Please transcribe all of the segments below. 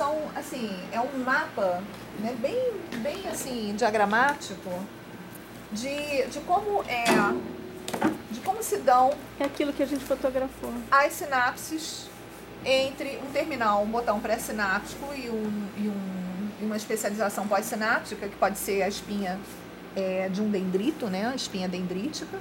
são, assim, é um mapa, né, bem assim, diagramático de como se dão É aquilo que a gente fotografou. as sinapses entre um terminal, um botão pré-sináptico e uma especialização pós-sináptica, que pode ser a espinha de um dendrito, né, a espinha dendrítica.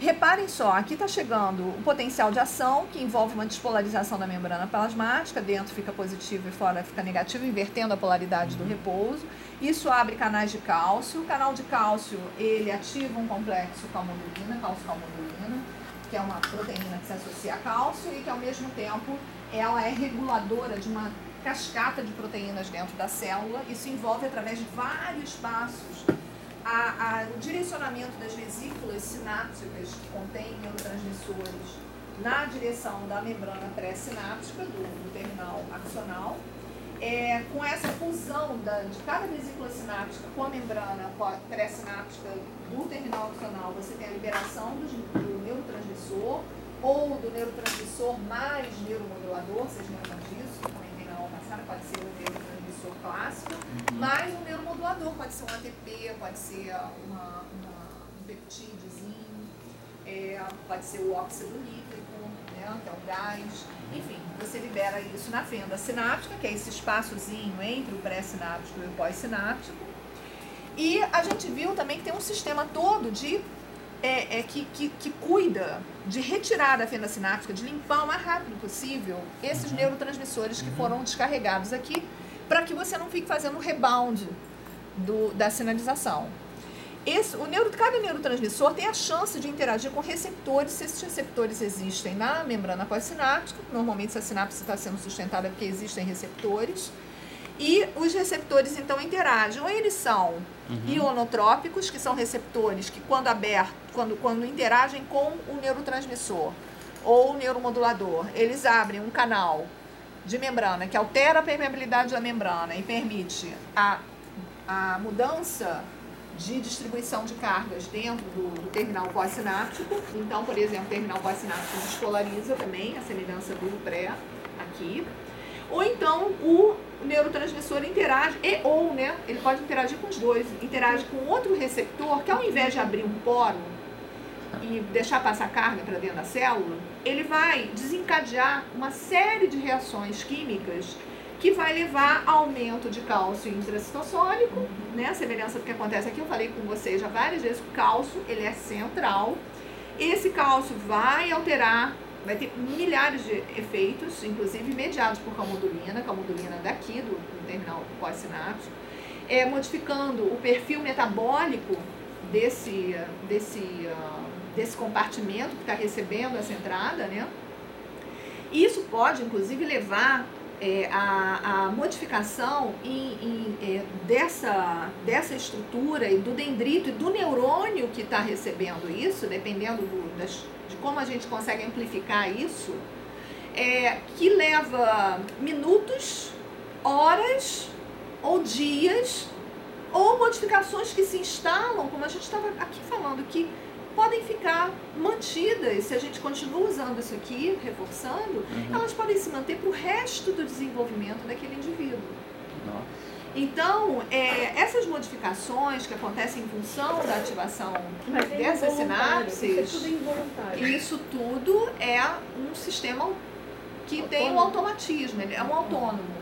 Reparem só, aqui está chegando o potencial de ação, que envolve uma despolarização da membrana plasmática, dentro fica positivo e fora fica negativo, invertendo a polaridade do repouso. Isso abre canais de cálcio. O canal de cálcio, ele ativa um complexo calmodulina, cálcio-calmodulina, que é uma proteína que se associa a cálcio e que, ao mesmo tempo, ela é reguladora de uma cascata de proteínas dentro da célula. Isso envolve, através de vários passos, o direcionamento das vesículas sinápticas que contêm neurotransmissores na direção da membrana pré-sináptica, do terminal axonal. Com essa fusão de cada vesícula sináptica com a membrana pré-sináptica do terminal axonal, você tem a liberação do neurotransmissor ou do neurotransmissor mais neuromodulador, vocês lembram disso, que comentei na aula passada, pode ser o neurotransmissor clássico, mais um neuromodulador, pode ser um ATP, pode ser um peptidezinho, pode ser o óxido nítrico, né, que é o gás. Enfim, você libera isso na fenda sináptica, que é esse espaçozinho entre o pré-sináptico e o pós-sináptico. E a gente viu também que tem um sistema todo que cuida de retirar da fenda sináptica, de limpar o mais rápido possível esses neurotransmissores que foram descarregados aqui, para que você não fique fazendo rebound da sinalização. Cada neurotransmissor tem a chance de interagir com receptores, se esses receptores existem na membrana pós-sináptica. Normalmente, se a sinapse está sendo sustentada é porque existem receptores. E os receptores, então, interagem. Ou eles são ionotrópicos, que são receptores que, quando interagem com o neurotransmissor ou o neuromodulador, eles abrem um canal de membrana que altera a permeabilidade da membrana e permite a mudança de distribuição de cargas dentro do terminal pós-sináptico. Então, por exemplo, o terminal pós-sináptico despolariza também, a semelhança do pré aqui. Ou então, o neurotransmissor interage, ele pode interagir com os dois, interage com outro receptor, que ao invés de abrir um poro e deixar passar carga para dentro da célula, ele vai desencadear uma série de reações químicas que vai levar a aumento de cálcio intracitosólico, né? A semelhança do que acontece aqui, eu falei com vocês já várias vezes, o cálcio, ele é central. Esse cálcio vai alterar, vai ter milhares de efeitos, inclusive mediados por calmodulina daqui do terminal pós-sináptico, modificando o perfil metabólico desse compartimento que está recebendo essa entrada, né? Isso pode, inclusive, levar a modificação dessa estrutura e do dendrito e do neurônio que está recebendo isso, dependendo de como a gente consegue amplificar isso, que leva minutos, horas ou dias, ou modificações que se instalam, como a gente estava aqui falando, que podem ficar mantidas, se a gente continua usando isso aqui, reforçando, elas podem se manter para o resto do desenvolvimento daquele indivíduo. Então, essas modificações que acontecem em função da ativação dessas sinapses, isso tudo é um sistema que tem um automatismo, ele é um autônomo,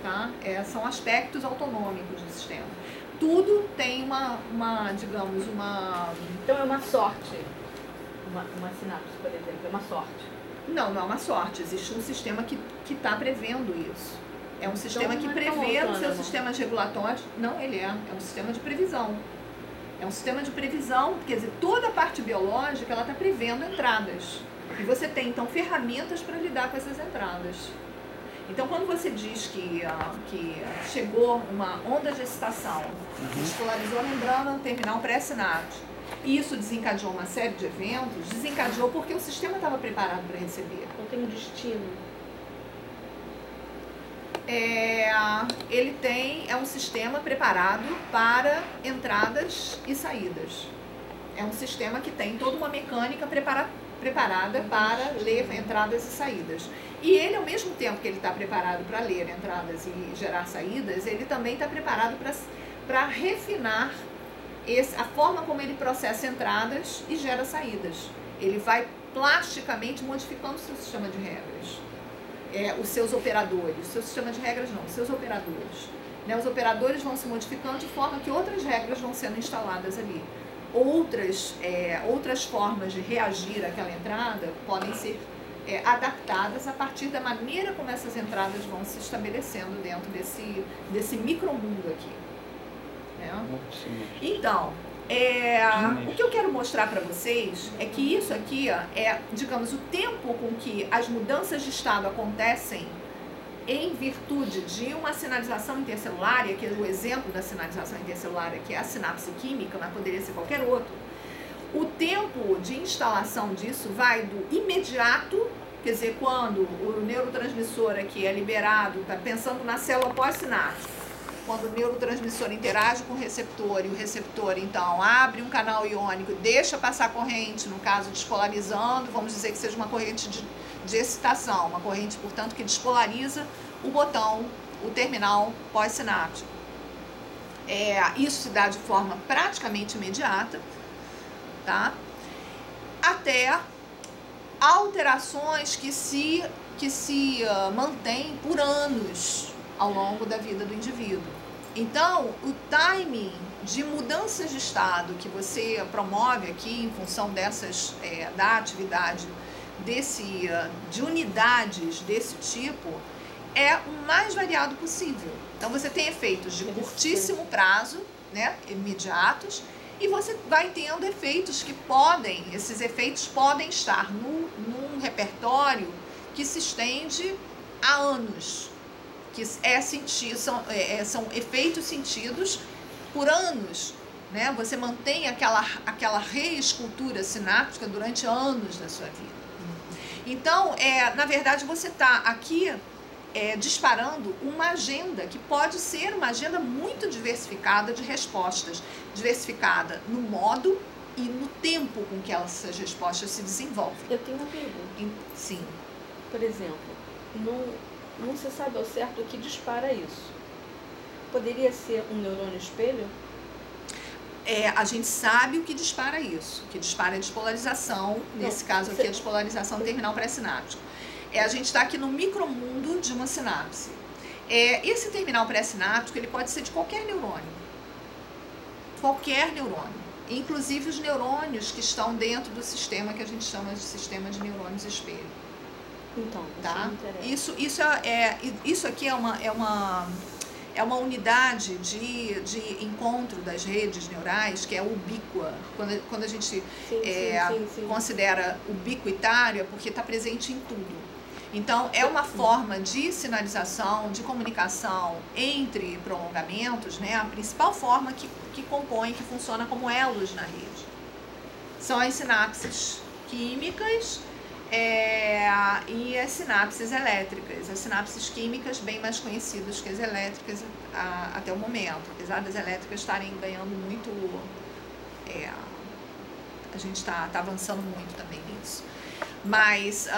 tá? São aspectos autonômicos do sistema. Tudo tem digamos, Então é uma sorte, uma sinapse, por exemplo, é uma sorte. Não é uma sorte, existe um sistema que está prevendo isso. É um sistema que prevê os seus sistemas regulatórios. Não, ele é um sistema de previsão. É um sistema de previsão, quer dizer, toda a parte biológica, ela está prevendo entradas. E você tem, então, ferramentas para lidar com essas entradas. Então, quando você diz que chegou uma onda de excitação, despolarizou a membrana no terminal pré-sináptico, e isso desencadeou uma série de eventos, desencadeou porque o sistema estava preparado para receber. Não tem um destino. Ele é um sistema preparado para entradas e saídas. É um sistema que tem toda uma mecânica preparada para ler entradas e saídas. E ele, ao mesmo tempo que ele está preparado para ler entradas e gerar saídas, ele também está preparado para refinar a forma como ele processa entradas e gera saídas. Ele vai plasticamente modificando o seu sistema de regras. Os seus operadores, seu sistema de regras não, os seus operadores. Né? Os operadores vão se modificando de forma que outras regras vão sendo instaladas ali. Outras formas de reagir àquela entrada podem ser adaptadas a partir da maneira como essas entradas vão se estabelecendo dentro desse micromundo aqui. Né? Então, o que eu quero mostrar para vocês é que isso aqui digamos, o tempo com que as mudanças de estado acontecem em virtude de uma sinalização intercelular, que é o exemplo da sinalização intercelular, que é a sinapse química, mas poderia ser qualquer outro. O tempo de instalação disso vai do imediato, quer dizer, quando o neurotransmissor aqui é liberado, está pensando na célula pós-sináptica, quando o neurotransmissor interage com o receptor e o receptor, então, abre um canal iônico, deixa passar corrente, no caso, despolarizando, vamos dizer que seja uma corrente de excitação, uma corrente, portanto, que despolariza o botão, o terminal pós-sináptico. Isso se dá de forma praticamente imediata, tá? Até alterações que se mantêm por anos ao longo da vida do indivíduo. Então, o timing de mudanças de estado que você promove aqui em função da atividade de unidades desse tipo é o mais variado possível. Então você tem efeitos de curtíssimo prazo, né, imediatos, e você vai tendo efeitos esses efeitos podem estar num repertório que se estende há anos, que são efeitos sentidos por anos. Né? Você mantém aquela reescultura sináptica durante anos da sua vida. Então, na verdade, você está aqui disparando uma agenda que pode ser uma agenda muito diversificada de respostas, diversificada no modo e no tempo com que essas respostas se desenvolvem. Eu tenho uma pergunta. Sim. Por exemplo, não se sabe ao certo o que dispara isso. Poderia ser um neurônio espelho? A gente sabe o que dispara isso, que dispara a despolarização, nesse caso aqui a despolarização terminal pré-sináptica. A gente está aqui no micromundo de uma sinapse. Esse terminal pré-sináptico, ele pode ser de qualquer neurônio. Qualquer neurônio. Inclusive os neurônios que estão dentro do sistema que a gente chama de sistema de neurônios espelho. Então, tá? Isso aqui é uma unidade de encontro das redes neurais que é ubíqua. Quando a gente considera ubiquitária, porque está presente em tudo. Então, é uma forma de sinalização, de comunicação entre prolongamentos, né? A principal forma que compõe, que funciona como elos na rede. São as sinapses químicas e as sinapses elétricas. As sinapses químicas bem mais conhecidas que as elétricas até o momento, apesar das elétricas estarem ganhando muito, a gente está avançando muito também nisso. Mas,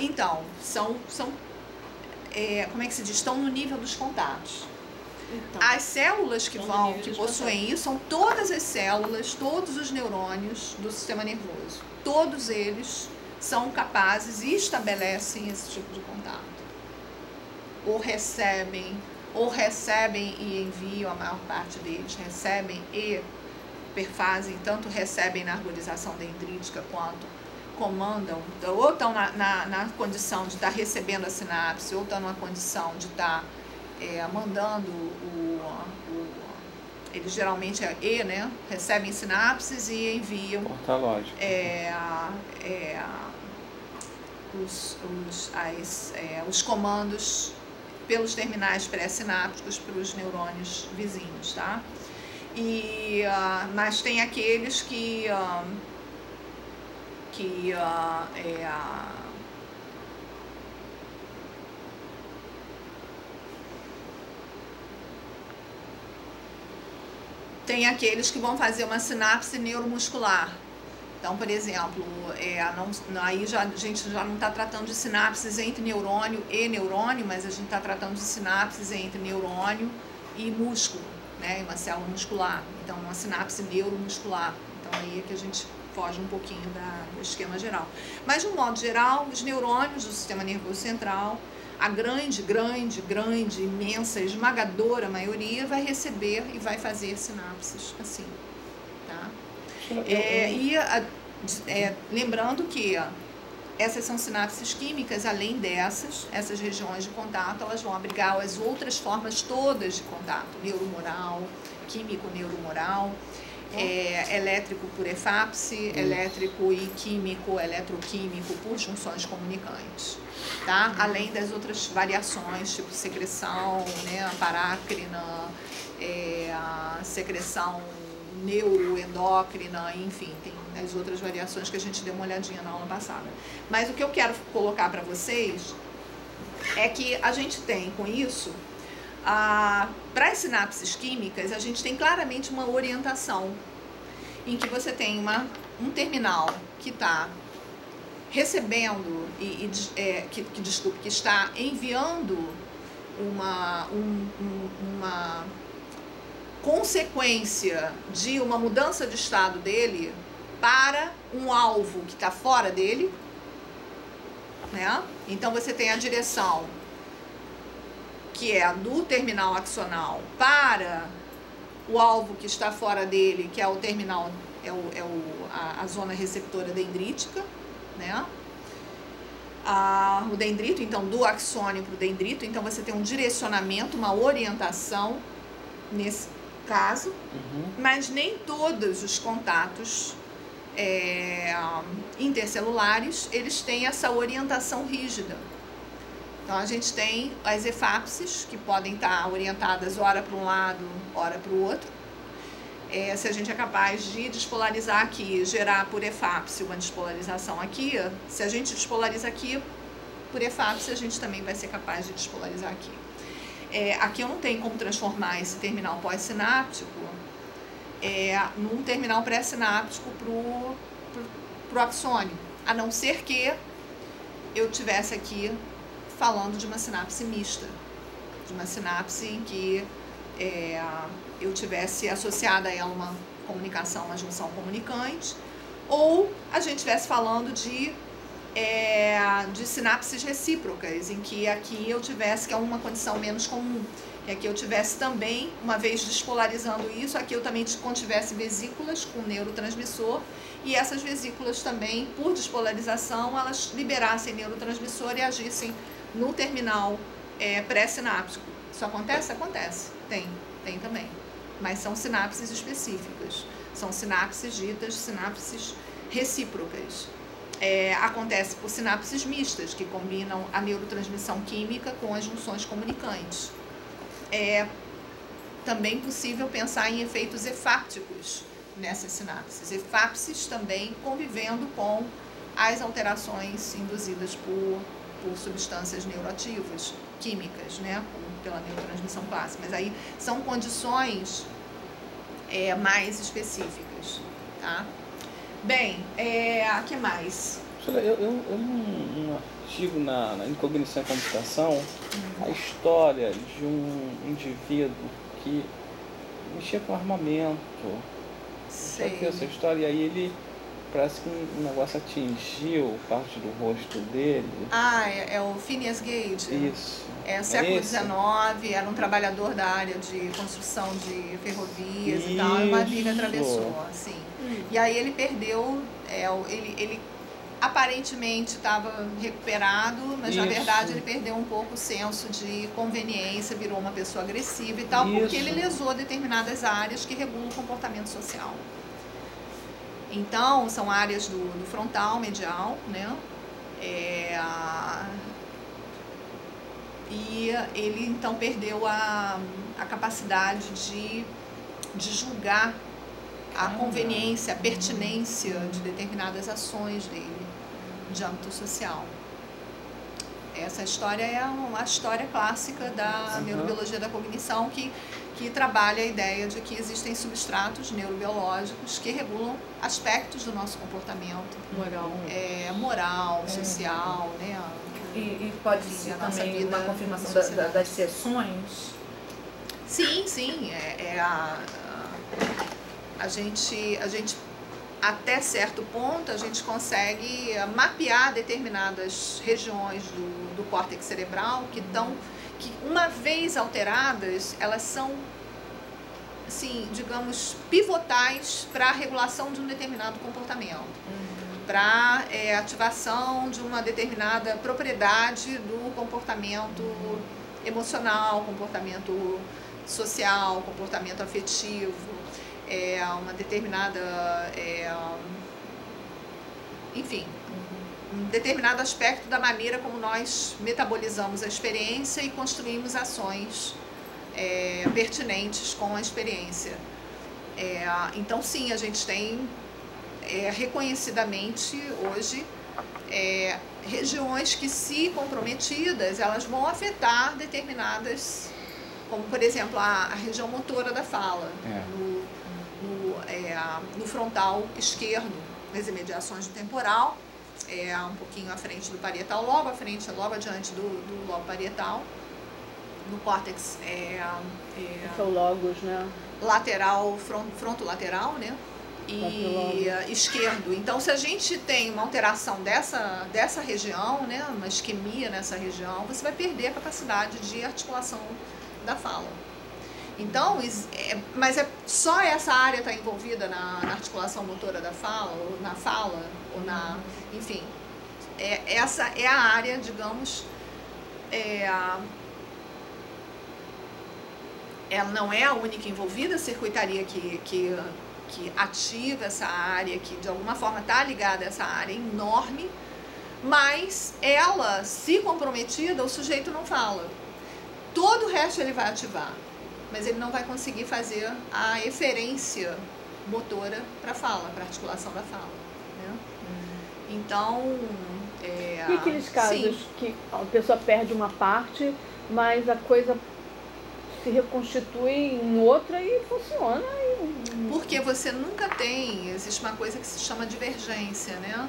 então, como é que se diz? Estão no nível dos contatos. Então, as células que possuem isso são todas as células, todos os neurônios do sistema nervoso. Todos eles são capazes e estabelecem esse tipo de contato. Ou recebem e enviam, a maior parte deles recebem e perfazem, tanto recebem na arborização dendrítica quanto comandam, ou estão na condição de estar recebendo a sinapse, ou estão numa condição de estar mandando eles geralmente né? Recebem sinapses e enviam os comandos pelos terminais pré-sinápticos para os neurônios vizinhos, tá? Mas tem aqueles que tem aqueles que vão fazer uma sinapse neuromuscular, Então, por exemplo, aí a gente já não está tratando de sinapses entre neurônio e neurônio, mas a gente está tratando de sinapses entre neurônio e músculo, né? Uma célula muscular. Então, uma sinapse neuromuscular. Então, aí é que a gente foge um pouquinho do esquema geral. Mas, de um modo geral, os neurônios do sistema nervoso central, a grande, imensa, esmagadora maioria vai receber e vai fazer sinapses assim, tá? Lembrando que essas são sinapses químicas, além essas regiões de contato, elas vão abrigar as outras formas todas de contato, neuromoral, químico-neuromoral, elétrico por EFAPSE, elétrico e químico, eletroquímico por junções comunicantes, tá? Além das outras variações, tipo secreção, né, parácrina, a secreção neuroendócrina, enfim, tem as outras variações que a gente deu uma olhadinha na aula passada. Mas o que eu quero colocar para vocês é que a gente tem com isso, para as sinapses químicas, a gente tem claramente uma orientação em que você tem um terminal que está recebendo que está enviando uma consequência de uma mudança de estado dele para um alvo que está fora dele, né? Então você tem a direção que é do terminal axonal para o alvo que está fora dele, que é o terminal, a zona receptora dendrítica, né? O dendrito, então, do axônio para o dendrito, então você tem um direcionamento, uma orientação nesse caso, mas nem todos os contatos intercelulares, eles têm essa orientação rígida. Então, a gente tem as EFAPSes, que podem estar orientadas ora para um lado, ora para o outro. Se a gente é capaz de despolarizar aqui, gerar por EFAPSE uma despolarização aqui, se a gente despolariza aqui por EFAPSE, a gente também vai ser capaz de despolarizar aqui. Aqui eu não tenho como transformar esse terminal pós-sináptico num terminal pré-sináptico para o axônio, a não ser que eu tivesse aqui falando de uma sinapse mista, de uma sinapse em que eu tivesse associada a ela uma comunicação, uma junção comunicante, ou a gente estivesse falando de sinapses recíprocas, em que aqui eu tivesse, que é uma condição menos comum, e aqui eu tivesse também, uma vez despolarizando isso, aqui eu também contivesse vesículas com neurotransmissor, e essas vesículas também, por despolarização, elas liberassem neurotransmissor e agissem no terminal pré-sináptico. Isso acontece? Acontece. Tem também. Mas são sinapses específicas. São sinapses ditas sinapses recíprocas. Acontece por sinapses mistas, que combinam a neurotransmissão química com as junções comunicantes. É também possível pensar em efeitos efápticos nessas sinapses. Efápses também convivendo com as alterações induzidas por substâncias neuroativas, químicas, né? Pela neurotransmissão clássica. Mas aí são condições mais específicas, tá? Bem, que mais? Eu num artigo em Cognição e Computação, a história de um indivíduo que mexia com armamento. Sei. Sabe essa história? E aí ele, parece que um negócio atingiu parte do rosto dele. É o Phineas Gage? Isso. Século XIX, era um trabalhador da área de construção de ferrovias e tal, e uma amiga atravessou, assim. E aí ele perdeu, ele aparentemente estava recuperado, mas na verdade ele perdeu um pouco o senso de conveniência, virou uma pessoa agressiva e tal, porque ele lesou determinadas áreas que regulam o comportamento social. Então, são áreas do frontal, medial, né? E ele, então, perdeu a capacidade de julgar a conveniência, a pertinência de determinadas ações dele, de âmbito social. Essa história é uma história clássica da neurobiologia da cognição que trabalha a ideia de que existem substratos neurobiológicos que regulam aspectos do nosso comportamento. Moral, social, né? E pode ser também uma confirmação das sessões? Sim. A gente, até certo ponto, a gente consegue mapear determinadas regiões do córtex cerebral que uma vez alteradas, elas são, assim, digamos, pivotais para a regulação de um determinado comportamento, para ativação de uma determinada propriedade do comportamento emocional, comportamento social, comportamento afetivo, uma determinada, enfim, um determinado aspecto da maneira como nós metabolizamos a experiência e construímos ações pertinentes com a experiência. Então, sim, a gente tem reconhecidamente hoje regiões que, se comprometidas, elas vão afetar determinadas, como por exemplo a região motora da fala, no frontal esquerdo, nas imediações do temporal, um pouquinho à frente do parietal, logo adiante do lobo parietal, no córtex Esse é o logos, né? lateral, frontolateral, né? E esquerdo. Então, se a gente tem uma alteração dessa região, né, uma isquemia nessa região, você vai perder a capacidade de articulação da fala. Então, mas só essa área está envolvida na articulação motora da fala, ou na fala, enfim, essa é a área, digamos, ela não é a única envolvida, a circuitaria que ativa essa área, que de alguma forma está ligada a essa área enorme, mas ela, se comprometida, o sujeito não fala. Todo o resto ele vai ativar, mas ele não vai conseguir fazer a eferência motora para a fala, para a articulação da fala, né? Então, E aqueles casos que a pessoa perde uma parte, mas a coisa se reconstitui em outra e funciona? Porque você nunca tem, existe uma coisa que se chama divergência, né?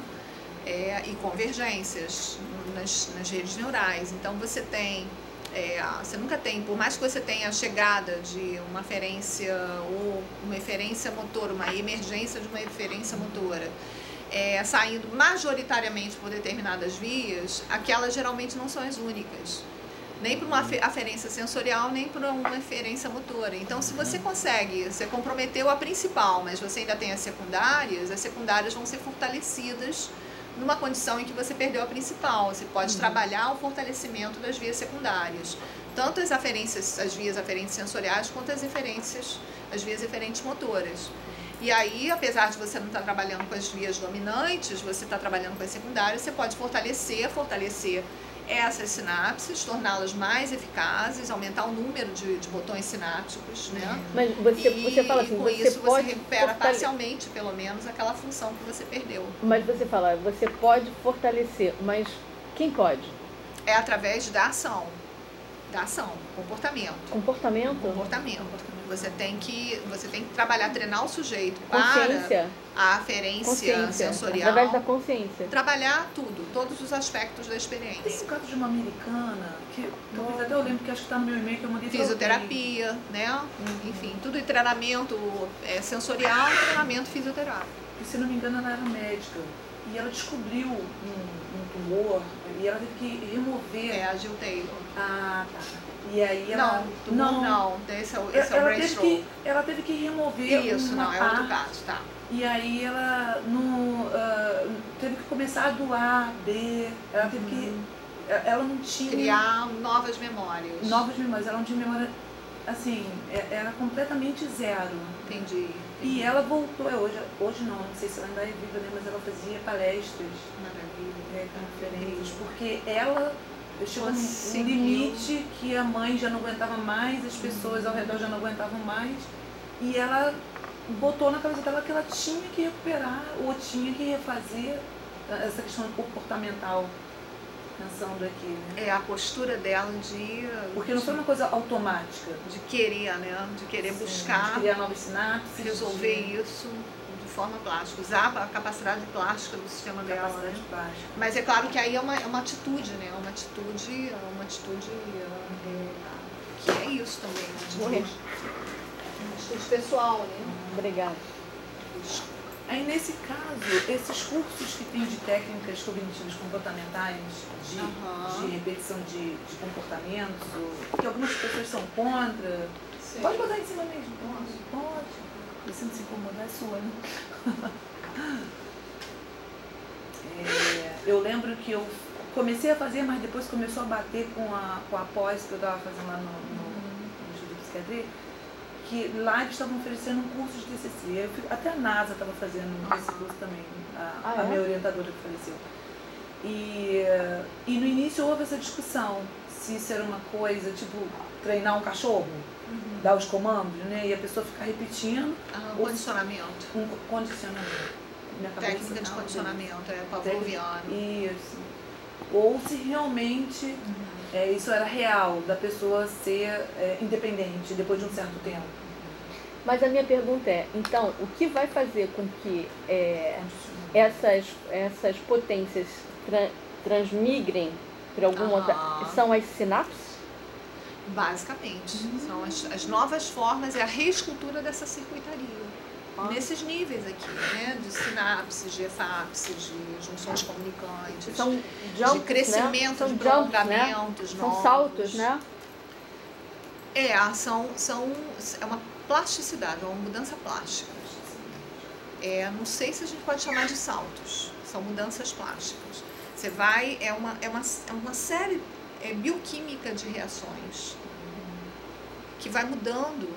E convergências nas redes neurais. Então você tem, você nunca tem, por mais que você tenha a chegada de uma aferência ou uma eferência motora, uma emergência de uma eferência motora, saindo majoritariamente por determinadas vias, aquelas geralmente não são as únicas. Nem para uma aferência sensorial, nem para uma eferência motora. Então, se você consegue, você comprometeu a principal, mas você ainda tem as secundárias vão ser fortalecidas numa condição em que você perdeu a principal. Você pode trabalhar o fortalecimento das vias secundárias, tanto as vias aferentes sensoriais, quanto as vias eferentes motoras. E aí, apesar de você não estar trabalhando com as vias dominantes, você está trabalhando com as secundárias, você pode fortalecer essas sinapses, torná-las mais eficazes, aumentar o número de botões sinápticos, né? Mas você fala assim, com isso você recupera parcialmente, pelo menos, aquela função que você perdeu. Mas você fala, você pode fortalecer, mas quem pode? É através da ação, comportamento. Comportamento? Você tem que trabalhar, treinar o sujeito Consciência. para a aferência sensorial. Através da consciência. Trabalhar todos os aspectos da experiência. Tem um caso de uma americana, que talvez até eu lembro, que acho que está no meu e-mail, que eu mandei. Fisioterapia, né? Enfim, tudo em treinamento sensorial e treinamento fisioterápico. E, se não me engano, ela era médica. E ela descobriu um tumor e ela teve que remover. A Jill Taylor. Ah, tá. E aí ela... Não. Esse é o Brace. Ela teve que remover uma parte. É outro caso, tá. E aí ela teve que começar a doar, ela teve que... Ela não tinha... Criar novas memórias. Ela não tinha memória, assim, era completamente zero. Entendi. E ela voltou, hoje não sei se ela ainda é viva, né, mas ela fazia palestras. Maravilha. Conferências, porque ela chegou num limite que a mãe já não aguentava mais, as pessoas ao redor já não aguentavam mais, e ela botou na cabeça dela que ela tinha que recuperar ou tinha que refazer essa questão comportamental. pensando aqui, né? É a postura dela Porque não foi uma coisa automática. De querer, né? De querer buscar, de criar novas sinapses, resolver isso de forma plástica, usar a capacidade plástica do sistema dela, né? Plástica. Mas é claro que aí é uma atitude, né? Uma atitude que é isso também, né? Uma atitude pessoal, né? Obrigada. Aí, nesse caso, esses cursos que tem de técnicas cognitivas comportamentais, de repetição de comportamentos, que algumas pessoas são contra. Sim. Pode botar em cima mesmo? Pode. Se não se incomodar, é sua, né? Eu lembro que eu comecei a fazer, mas depois começou a bater com a pós que eu estava fazendo lá no Instituto de Psiquiatria, que lá eles estavam oferecendo um curso de TCC. Até a NASA estava fazendo esse curso também, a minha orientadora que faleceu. E no início houve essa discussão, se isso era uma coisa, tipo, treinar um cachorro, dar os comandos, né? E a pessoa ficar repetindo. Condicionamento. Um condicionamento. Técnica de condicionamento, pavloviana. Isso. Ou se realmente isso era real, da pessoa ser independente depois de um certo tempo. Mas a minha pergunta é, então, o que vai fazer com que essas potências transmigrem para alguma outra... São as sinapses? Basicamente. São as novas formas, é a reescultura dessa circuitaria. Nesses níveis aqui, né? De sinapses, de efapses, de junções comunicantes, são jumps, de crescimento, né? de prolongamentos, né? São saltos, né? É uma plasticidade, é uma mudança plástica. Não sei se a gente pode chamar de saltos, são mudanças plásticas. Você vai, é uma série bioquímica de reações que vai mudando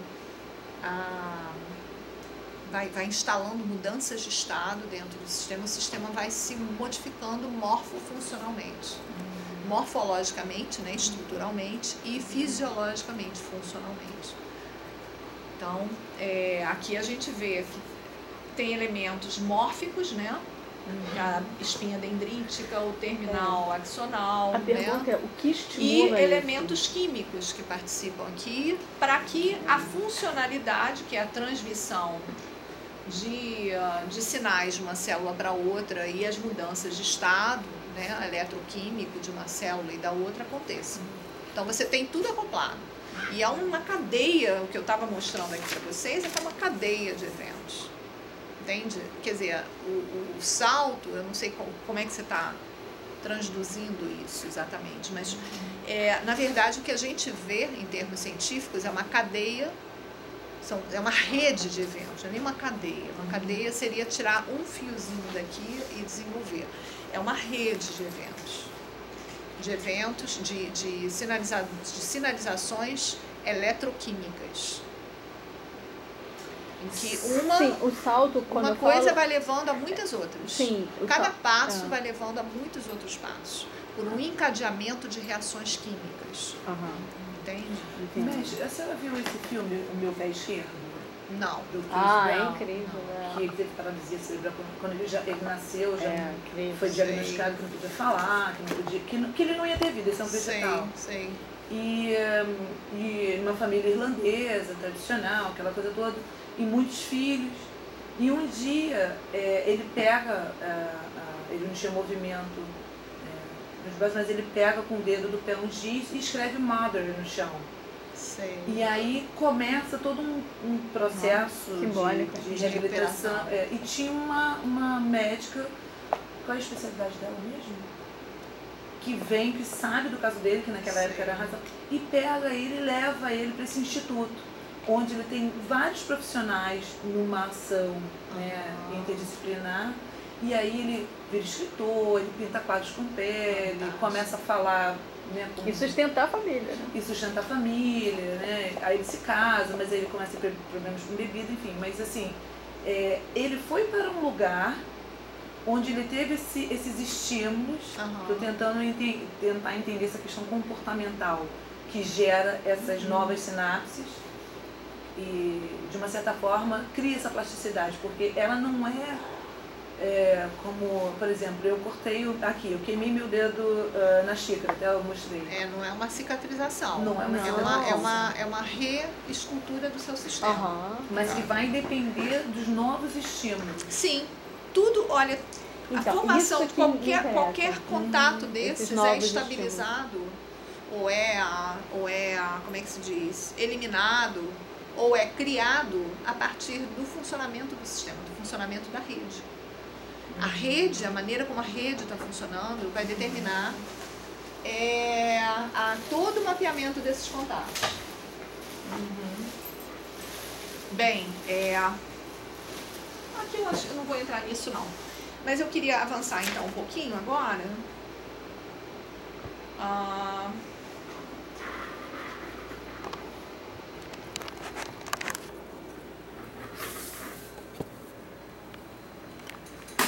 vai instalando mudanças de estado dentro do sistema, o sistema vai se modificando morfofuncionalmente, morfologicamente, né, estruturalmente e fisiologicamente, funcionalmente. Então, aqui a gente vê que tem elementos mórficos, né, a espinha dendrítica, o terminal axonal, a pergunta é o que estimula e elementos químicos que participam aqui para que a funcionalidade, que é a transmissão de sinais de uma célula para outra e as mudanças de estado, né, eletroquímico de uma célula e da outra aconteçam. Então você tem tudo acoplado. E é uma cadeia, o que eu estava mostrando aqui para vocês, é uma cadeia de eventos. Entende? Quer dizer, o salto, eu não sei como é que você está transduzindo isso exatamente, mas na verdade o que a gente vê em termos científicos é uma cadeia, é uma rede de eventos, não é nem uma cadeia. Uma cadeia seria tirar um fiozinho daqui e desenvolver. É uma rede de eventos, de sinalizações eletroquímicas. Em que o salto, uma coisa vai levando a muitas outras. Sim, cada passo vai levando a muitos outros passos, por um encadeamento de reações químicas. Entende? Mas a senhora viu esse filme, O Meu Pé Esquerdo? Não. É incrível. Que ele teve paralisia cerebral quando ele nasceu, já foi diagnosticado que não podia falar, que ele não ia ter vida, esse é um vegetal. Sim. E uma família irlandesa, tradicional, aquela coisa toda, e muitos filhos. E um dia ele pega, ele não tinha movimento nos braços, mas ele pega com o dedo do pé um giz e escreve Mother no chão. Sei. E aí começa todo um processo de reabilitação. E tinha uma médica, qual é a especialidade dela mesmo? Que vem, que sabe do caso dele, que naquela época era razão, e pega ele e leva ele para esse instituto, onde ele tem vários profissionais numa ação interdisciplinar. E aí ele vira escritor, ele pinta quadros com pele, começa a falar... E sustentar a família, né? E sustentar a família, né? Aí ele se casa, mas aí ele começa a ter problemas com bebida, enfim. Mas assim, ele foi para um lugar onde ele teve esses estímulos. Estou tentando tentar entender essa questão comportamental que gera essas novas sinapses e, de uma certa forma, cria essa plasticidade, porque ela não é como, por exemplo, eu cortei aqui, eu queimei meu dedo na xícara, até eu mostrei. Não é uma cicatrização. Não é uma cicatrização. É uma reescultura do seu sistema. Mas que vai depender dos novos estímulos. Sim. Tudo, olha, então, a formação de qualquer contato desses é estabilizado, ou é, como é que se diz, eliminado, ou é criado a partir do funcionamento do sistema, do funcionamento da rede. A rede, a maneira como a rede está funcionando, vai determinar todo o mapeamento desses contatos. Bem, aqui eu acho que eu não vou entrar nisso não. Mas eu queria avançar então um pouquinho agora.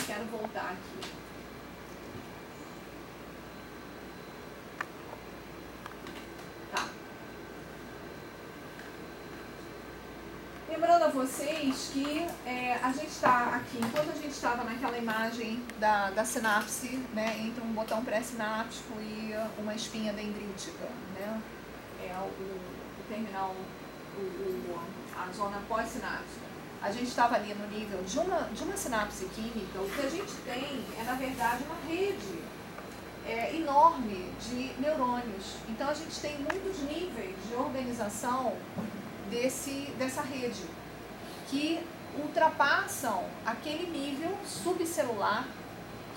Quero voltar aqui. Tá. Lembrando a vocês que a gente está aqui, enquanto a gente estava naquela imagem da sinapse, né, entre um botão pré-sináptico e uma espinha dendrítica, né, o terminal, a zona pós-sináptica. A gente estava ali no nível de uma sinapse química. O que a gente tem na verdade, uma rede enorme de neurônios. Então, a gente tem muitos níveis de organização dessa rede, que ultrapassam aquele nível subcelular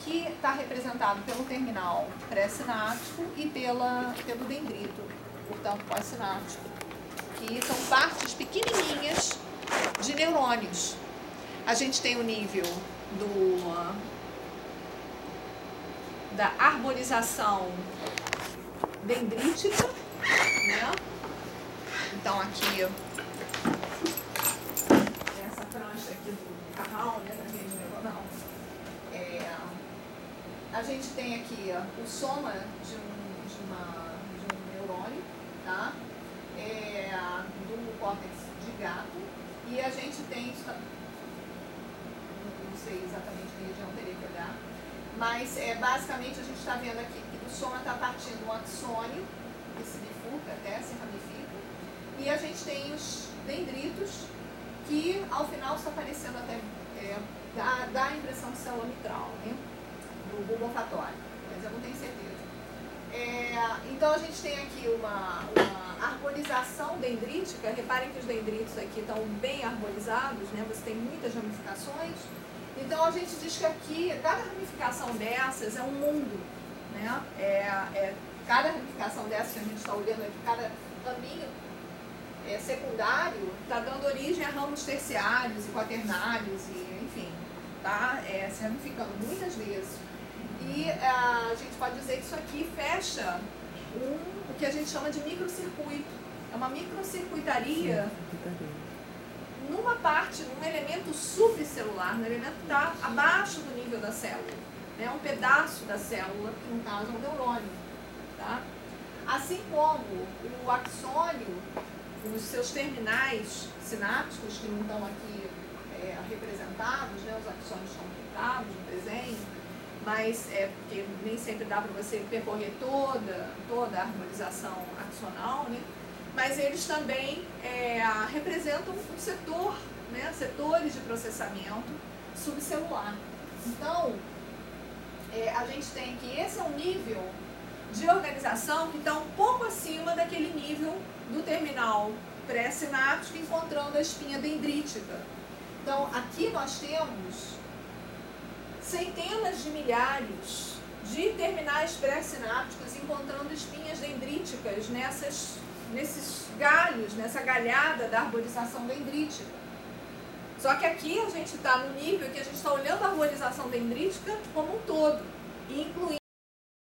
que está representado pelo terminal pré-sináptico e pelo dendrito, portanto, pós-sináptico, que são partes pequenininhas de neurônios. A gente tem o nível da arborização dendrítica, né? Então aqui essa prancha aqui do canal, né, da rede neuronal, a gente tem aqui o soma de um neurônio, tá? Do córtex de gato. E a gente tem, não sei exatamente que região teria que olhar, mas basicamente a gente está vendo aqui que do soma está partindo um axônio, que se bifurca até, se ramifica, e a gente tem os dendritos, que ao final está parecendo até, dá a impressão de célula mitral, né? Do bulbo olfatório, mas eu não tenho certeza. Então a gente tem aqui uma arborização dendrítica. Reparem que os dendritos aqui estão bem arborizados, né? Você tem muitas ramificações. Então a gente diz que aqui, cada ramificação dessas é um mundo, né? Cada ramificação dessas que a gente está olhando aqui, cada caminho secundário está dando origem a ramos terciários e quaternários, e, enfim, tá se ramificando muitas vezes. E a gente pode dizer que isso aqui fecha o que a gente chama de microcircuito. É uma microcircuitaria numa parte, num elemento subcelular, no elemento que está abaixo do nível da célula. É um pedaço da célula, que no caso é um neurônio. Tá? Assim como o axônio, os seus terminais sinápticos, que não estão aqui representados, né? Os axônios estão pintados no desenho, mas porque nem sempre dá para você percorrer toda a harmonização axonal, né? Mas eles também representam um setor, né? Setores de processamento subcelular. Então, a gente tem que esse é um nível de organização que está um pouco acima daquele nível do terminal pré-sináptico, encontrando a espinha dendrítica. Então, aqui nós temos centenas de milhares de terminais pré-sinápticos encontrando espinhas dendríticas nesses galhos, nessa galhada da arborização dendrítica. Só que aqui a gente está no nível que a gente está olhando a arborização dendrítica como um todo, incluindo